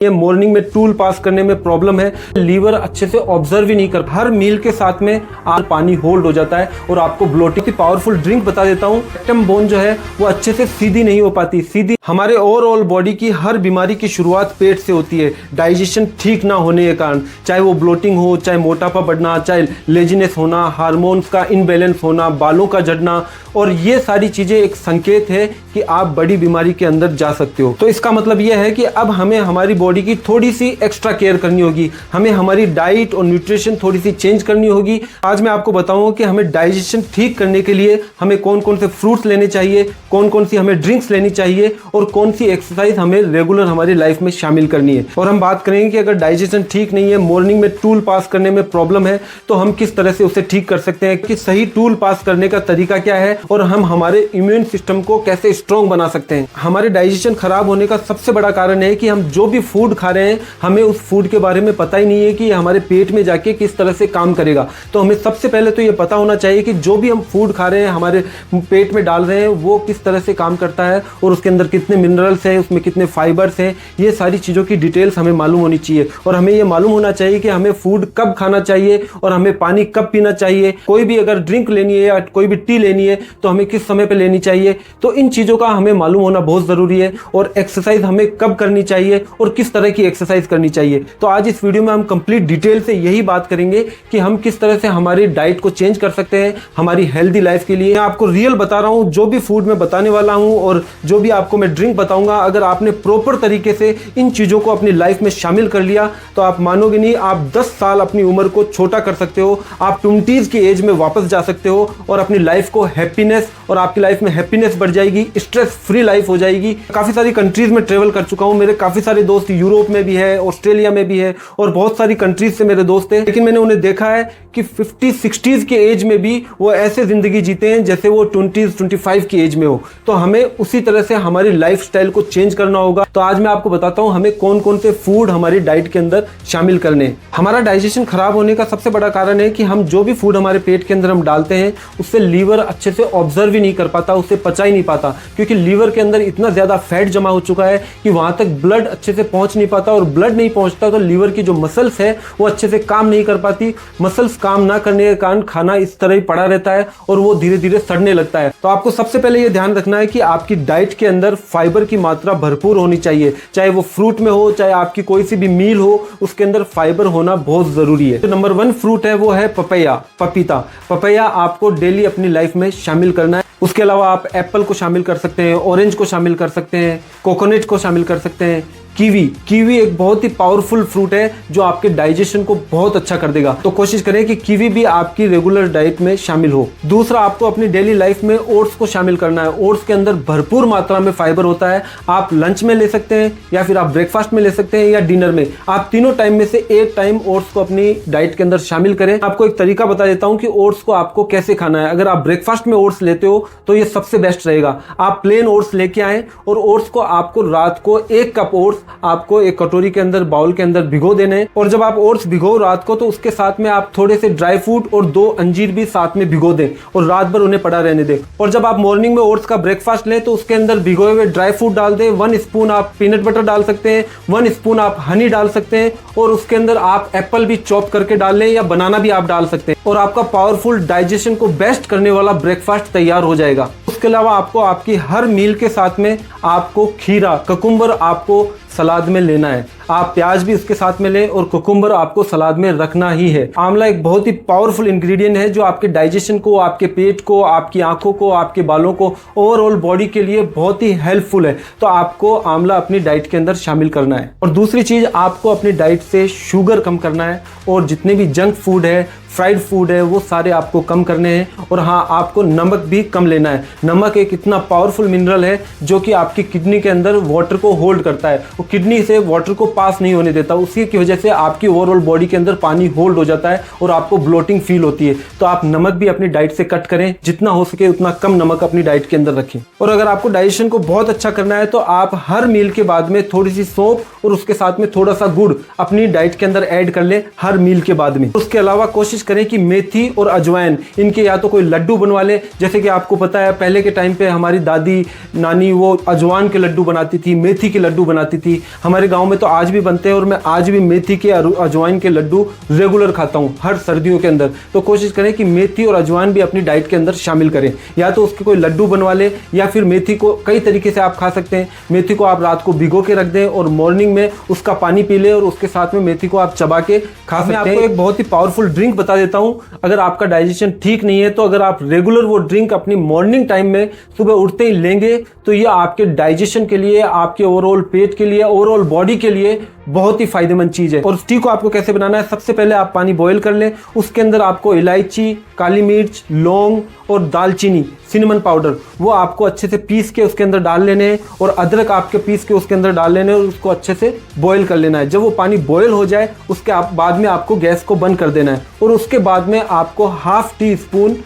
ये मॉर्निंग में टूल पास करने में प्रॉब्लम है, लीवर अच्छे से ऑब्जर्व ही नहीं कर, हर मील के साथ में आप पानी होल्ड हो जाता है और आपको ब्लोटिंग की पावरफुल ड्रिंक बता देता हूँ। रेक्टम बोन जो है वो अच्छे से सीधी नहीं हो पाती, सीधी हमारे ओवरऑल बॉडी की हर बीमारी की शुरुआत पेट से होती है। डाइजेशन ठीक ना होने के कारण, चाहे वो ब्लोटिंग हो, चाहे मोटापा बढ़ना, चाहे लेजीनेस होना, हार्मोन्स का इनबैलेंस होना, बालों का झड़ना, और ये सारी चीजें एक संकेत है कि आप बड़ी बीमारी के अंदर जा सकते हो। तो इसका मतलब यह है कि अब हमें हमारी बॉडी की थोड़ी सी एक्स्ट्रा केयर करनी होगी, हमें हमारी डाइट और न्यूट्रिशन थोड़ी सी चेंज करनी होगी। आज मैं आपको बताऊंगा कि हमें डाइजेशन ठीक करने के लिए हमें कौन कौन से फ्रूट्स लेने चाहिए, कौन कौन सी हमें ड्रिंक्स लेनी चाहिए और कौन सी एक्सरसाइज हमें रेगुलर हमारी लाइफ में शामिल करनी है। और हम बात करेंगे कि अगर डाइजेशन ठीक नहीं है, मॉर्निंग में टूल पास करने में प्रॉब्लम है, तो हम किस तरह से उसे ठीक कर सकते हैं, कि सही टूल पास करने का तरीका क्या है और हम हमारे इम्यून सिस्टम को कैसे स्ट्रॉन्ग बना सकते हैं। हमारे डाइजेशन खराब होने का सबसे बड़ा कारण है कि हम जो भी फूड खा रहे हैं, हमें उस फूड के बारे में पता ही नहीं है कि ये हमारे पेट में जाके किस तरह से काम करेगा। तो हमें सबसे पहले तो ये पता होना चाहिए कि जो भी हम फूड खा रहे हैं, हमारे पेट में डाल रहे हैं, वो किस तरह से काम करता है और उसके अंदर कितने मिनरल्स हैं, उसमें कितने फाइबर्स हैं। ये सारी चीज़ों की डिटेल्स हमें मालूम होनी चाहिए और हमें ये मालूम होना चाहिए कि हमें फूड कब खाना चाहिए और हमें पानी कब पीना चाहिए। कोई भी अगर ड्रिंक लेनी है या कोई भी टी लेनी है तो हमें किस समय पे लेनी चाहिए। तो इन चीज़ों का हमें मालूम होना बहुत ज़रूरी है। और एक्सरसाइज हमें कब करनी चाहिए और किस तरह की एक्सरसाइज करनी चाहिए। तो आज इस वीडियो में हम कंप्लीट डिटेल से यही बात करेंगे कि हम किस तरह से हमारी डाइट को चेंज कर सकते हैं हमारी हेल्दी लाइफ के लिए। मैं आपको रियल बता रहा हूँ, जो भी फूड मैं बताने वाला हूँ और जो भी आपको मैं ड्रिंक बताऊंगा, अगर आपने प्रॉपर तरीके से इन चीज़ों को अपनी लाइफ में शामिल कर लिया तो आप मानोगे नहीं, आप 10 साल अपनी उम्र को छोटा कर सकते हो, आप 20s की एज में वापस जा सकते हो और अपनी लाइफ को हैप्पीनेस, और आपकी लाइफ में हैप्पीनेस बढ़ जाएगी, स्ट्रेस फ्री लाइफ हो जाएगी। काफ़ी सारी कंट्रीज में ट्रेवल कर चुका हूँ, मेरे काफ़ी सारे दोस्त यूरोप में भी है, ऑस्ट्रेलिया में भी है और बहुत सारी कंट्रीज से मेरे दोस्त हैं, लेकिन मैंने उन्हें देखा है कि 50-60s के एज में भी वो ऐसे ज़िंदगी जीते हैं जैसे वो 20-25 की एज में हो। तो हमें उसी तरह से हमारी लाइफ स्टाइल को चेंज करना होगा। तो आज मैं आपको बताता हूँ हमें कौन कौन से फूड हमारी डाइट के अंदर शामिल करने हैं। हमारा डाइजेशन खराब होने का सबसे बड़ा कारण है कि हम जो भी फूड हमारे पेट के अंदर हम डालते हैं उससे लीवर अच्छे से ऑब्जर्व ही नहीं कर पाता, उससे पचा ही नहीं पाता, क्योंकि लीवर के अंदर इतना ज़्यादा फैट जमा हो चुका है कि वहाँ तक ब्लड अच्छे से पहुँच नहीं पाता, और ब्लड नहीं पहुँचता तो लीवर की जो मसल्स है वो अच्छे से काम नहीं कर पाती। मसल्स काम ना करने के कारण खाना इस तरह ही पड़ा रहता है और वो धीरे धीरे सड़ने लगता है। तो आपको सबसे पहले ये ध्यान रखना है कि आपकी डाइट के अंदर फाइबर की मात्रा भरपूर होनी चाहिए, चाहे वो फ्रूट में हो, चाहे आपकी कोई सी भी मील हो, उसके अंदर फाइबर होना बहुत जरूरी है। तो नंबर 1 फ्रूट है वो है पपैया, पपीता। पपैया आपको डेली अपनी लाइफ में शामिल करना है। उसके अलावा आप एप्पल को शामिल कर सकते हैं, ऑरेंज को शामिल कर सकते हैं, कोकोनट को शामिल कर सकते हैं, कीवी एक बहुत ही पावरफुल फ्रूट है जो आपके डाइजेशन को बहुत अच्छा कर देगा। तो कोशिश करें कि कीवी भी आपकी रेगुलर डाइट में शामिल हो। दूसरा, आपको अपनी डेली लाइफ में ओट्स को शामिल करना है। ओट्स के अंदर भरपूर मात्रा में फाइबर होता है। आप लंच में ले सकते हैं या फिर आप ब्रेकफास्ट में ले सकते हैं या डिनर में। आप तीनों टाइम में से एक टाइम ओट्स को अपनी डाइट के अंदर शामिल करें। आपको एक तरीका बता देता हूं कि ओट्स को आपको कैसे खाना है। अगर आप ब्रेकफास्ट में ओट्स लेते हो तो ये सबसे बेस्ट रहेगा। आप प्लेन ओट्स लेके आए और ओट्स को आपको रात को 1 कप ओट्स आपको एक कटोरी के अंदर, बाउल के अंदर भिगो देने हैं। और जब आप ओट्स भिगो रात को तो उसके साथ में आप थोड़े से ड्राई फ्रूट और 2 अंजीर भी साथ में भिगो दें और रात भर उन्हें पड़ा रहने दें। और जब आप मॉर्निंग में ओट्स का ब्रेकफास्ट लें तो उसके अंदर भिगोए हुए ड्राई फ्रूट डाल दें। 1 स्पून आप पीनट बटर डाल सकते हैं, 1 स्पून आप हनी डाल सकते हैं और उसके अंदर आप एप्पल भी चॉप करके डाल लें या बनाना भी आप डाल सकते हैं और आपका पावरफुल डाइजेशन को बेस्ट करने वाला ब्रेकफास्ट तैयार हो जाएगा। उसके अलावा आपको आपकी हर मील के साथ में आपको खीरा, ककुम्बर आपको सलाद में लेना है। आप प्याज भी उसके साथ में लें और कुकुम्बर आपको सलाद में रखना ही है। आंवला एक बहुत ही पावरफुल इंग्रेडिएंट है जो आपके डाइजेशन को, आपके पेट को, आपकी आंखों को, आपके बालों को, ओवरऑल बॉडी के लिए बहुत ही हेल्पफुल है। तो आपको आंवला अपनी डाइट के अंदर शामिल करना है। और दूसरी चीज़, आपको अपनी डाइट से शुगर कम करना है और जितने भी जंक फूड है, फ्राइड फूड है, वो सारे आपको कम करने हैं। और हाँ, आपको नमक भी कम लेना है। नमक एक इतना पावरफुल मिनरल है जो कि आपकी किडनी के अंदर वाटर को होल्ड करता है। वो किडनी से वाटर को पास नहीं होने देता, उसी की वजह से आपकी ओवरऑल बॉडी के अंदर पानी होल्ड हो जाता है और आपको ब्लोटिंग फील होती है। तो आप नमक भी अपनी डाइट से कट करें, जितना हो सके उतना कम नमक अपनी डाइट के अंदर रखें। और अगर आपको डाइजेशन को बहुत अच्छा करना है तो आप हर मील के बाद में थोड़ी सी सौंफ और उसके साथ में थोड़ा सा गुड़ अपनी डाइट के अंदर ऐड कर लें हर मील के बाद में। उसके अलावा कोशिश करें कि मेथी और अजवाइन, इनके या तो कोई लड्डू बनवा लें। जैसे कि आपको पता है पहले के टाइम पे हमारी दादी नानी वो अजवाइन के लड्डू बनाती थी, मेथी के लड्डू बनाती थी। मेथी, हमारे गांव में तो आज भी बनते हैं और मैं आज भी मेथी के अजवाइन के लड्डू रेगुलर खाता हूं हर सर्दियों के अंदर। तो कोशिश करें कि मेथी और अजवाइन भी अपनी डाइट के अंदर शामिल करें, या तो उसके कोई लड्डू बनवा ले या फिर मेथी को कई तरीके से आप खा सकते हैं। मेथी को आप रात को भिगो के रख दें और मॉर्निंग में उसका पानी पी ले और उसके साथ में मेथी को आप चबा के खा सकते हैं। मैं आपको एक बहुत ही पावरफुल ड्रिंक बता देता हूं, अगर आपका डाइजेशन ठीक नहीं है तो अगर आप रेगुलर वो ड्रिंक अपनी मॉर्निंग टाइम में सुबह उठते ही लेंगे तो ये आपके डाइजेशन के लिए, आपके ओवरऑल पेट के लिए, ओवरऑल बॉडी के लिए बहुत ही फायदेमंद चीज है। और उस टी को आपको कैसे बनाना है, सबसे पहले आप पानी बॉईल कर लें, उसके अंदर आपको इलायची, काली मिर्च, लौंग और दालचीनी, सिनेमन पाउडर, वो आपको अच्छे से पीस के उसके अंदर डाल लेने हैं और अदरक आपके पीस के उसके अंदर डाल लेने और उसको अच्छे से बॉईल कर लेना है। जब वो पानी बॉईल हो जाए उसके बाद में आपको गैस को बंद कर देना है और उसके बाद में आपको हाफ टी स्पून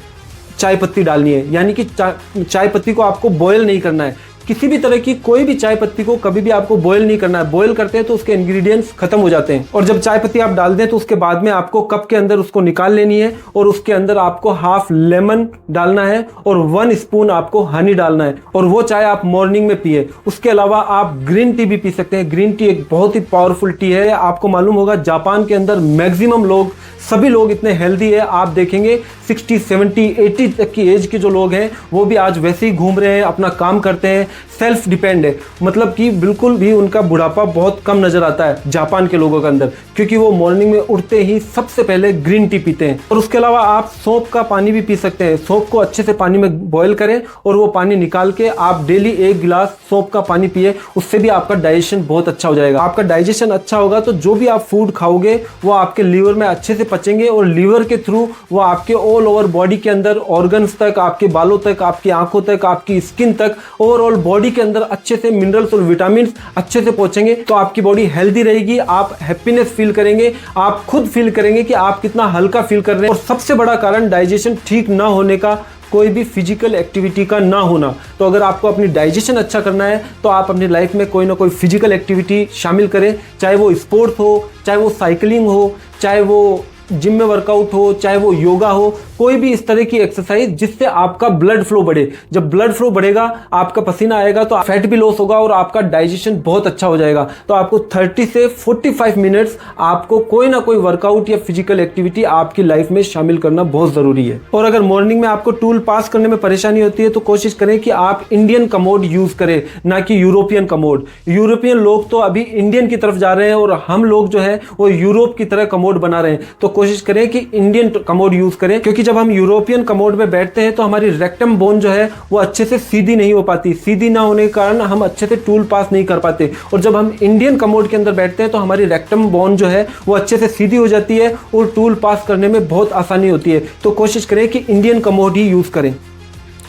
चाय पत्ती डालनी है, यानी कि चाय पत्ती को आपको बॉईल नहीं करना है। किसी भी तरह की कोई भी चाय पत्ती को कभी भी आपको बॉईल नहीं करना है। बॉईल करते हैं तो उसके इंग्रेडिएंट्स खत्म हो जाते हैं। और जब चाय पत्ती आप डाल दें तो उसके बाद में आपको कप के अंदर उसको निकाल लेनी है और उसके अंदर आपको हाफ लेमन डालना है और 1 स्पून आपको हनी डालना है और वो चाय आप मॉर्निंग में पिए। उसके अलावा आप ग्रीन टी भी पी सकते हैं। ग्रीन टी एक बहुत ही पावरफुल टी है। आपको मालूम होगा जापान के अंदर मैक्सिमम लोग, सभी लोग इतने हेल्दी है, आप देखेंगे 60, 70, 80 तक की एज के जो लोग हैं वो भी आज वैसे ही घूम रहे हैं, अपना काम करते हैं, सेल्फ डिपेंड है, मतलब कि बिल्कुल भी उनका बुढ़ापा बहुत कम नजर आता है जापान के लोगों के अंदर, क्योंकि वो मॉर्निंग में उठते ही सबसे पहले ग्रीन टी पीते हैं। और उसके अलावा आप सौंफ का पानी भी पी सकते हैं। सौंफ को अच्छे से पानी में बॉईल करें और वो पानी निकाल के आप डेली 1 गिलास सौंफ का पानी पिए, उससे भी आपका डाइजेशन बहुत अच्छा हो जाएगा। आपका डाइजेशन अच्छा होगा तो जो भी आप फूड खाओगे वो आपके लीवर में अच्छे से पचेंगे और लीवर के थ्रू वो आपके ऑल ओवर बॉडी के अंदर ऑर्गन्स तक, आपके बालों तक, आपकी आंखों तक, आपकी स्किन तक, ओवरऑल बॉडी के अंदर अच्छे से मिनरल्स और विटामिन अच्छे से पहुंचेंगे तो आपकी बॉडी हेल्दी रहेगी, आप हैप्पीनेस फील करेंगे, आप खुद फील करेंगे कि आप कितना हल्का फील कर रहे हैं। और सबसे बड़ा कारण डाइजेशन ठीक ना होने का कोई भी फिजिकल एक्टिविटी का ना होना। तो अगर आपको अपनी डाइजेशन अच्छा करना है तो आप अपनी लाइफ में कोई ना कोई फिजिकल एक्टिविटी शामिल करें, चाहे वो स्पोर्ट्स हो, चाहे वो साइकिलिंग हो, चाहे वो जिम में वर्कआउट हो, चाहे वो योगा हो, कोई भी इस तरह की एक्सरसाइज जिससे आपका ब्लड फ्लो बढ़े। जब ब्लड फ्लो बढ़ेगा, आपका पसीना आएगा तो फैट भी लॉस होगा और आपका डाइजेशन बहुत अच्छा हो जाएगा। तो आपको 30 से 45 मिनट्स आपको कोई ना कोई वर्कआउट या फिजिकल एक्टिविटी आपकी लाइफ में शामिल करना बहुत जरूरी है। और अगर मॉर्निंग में आपको टूल पास करने में परेशानी होती है तो कोशिश करें कि आप इंडियन कमोड यूज करें, ना कि यूरोपियन कमोड। यूरोपियन लोग तो अभी इंडियन की तरफ जा रहे हैं और हम लोग जो है वो यूरोप की तरह कमोड बना रहे हैं। तो कोशिश करें कि इंडियन कमोड यूज करें, क्योंकि जब हम यूरोपियन कमोड में बैठते हैं तो हमारी रेक्टम बोन जो है वो अच्छे से सीधी नहीं हो पाती। सीधी ना होने के कारण हम अच्छे से टूल पास नहीं कर पाते। और जब हम इंडियन कमोड के अंदर बैठते हैं तो हमारी रेक्टम बोन जो है वो अच्छे से सीधी हो जाती है और टूल पास करने में बहुत आसानी होती है। तो कोशिश करें कि इंडियन कमोड ही यूज करें।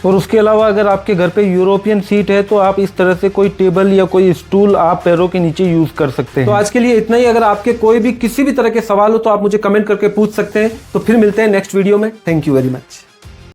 और उसके अलावा अगर आपके घर पे यूरोपियन सीट है तो आप इस तरह से कोई टेबल या कोई स्टूल आप पैरों के नीचे यूज कर सकते हैं। तो आज के लिए इतना ही। अगर आपके कोई भी किसी भी तरह के सवाल हो तो आप मुझे कमेंट करके पूछ सकते हैं। तो फिर मिलते हैं नेक्स्ट वीडियो में। Thank you very much.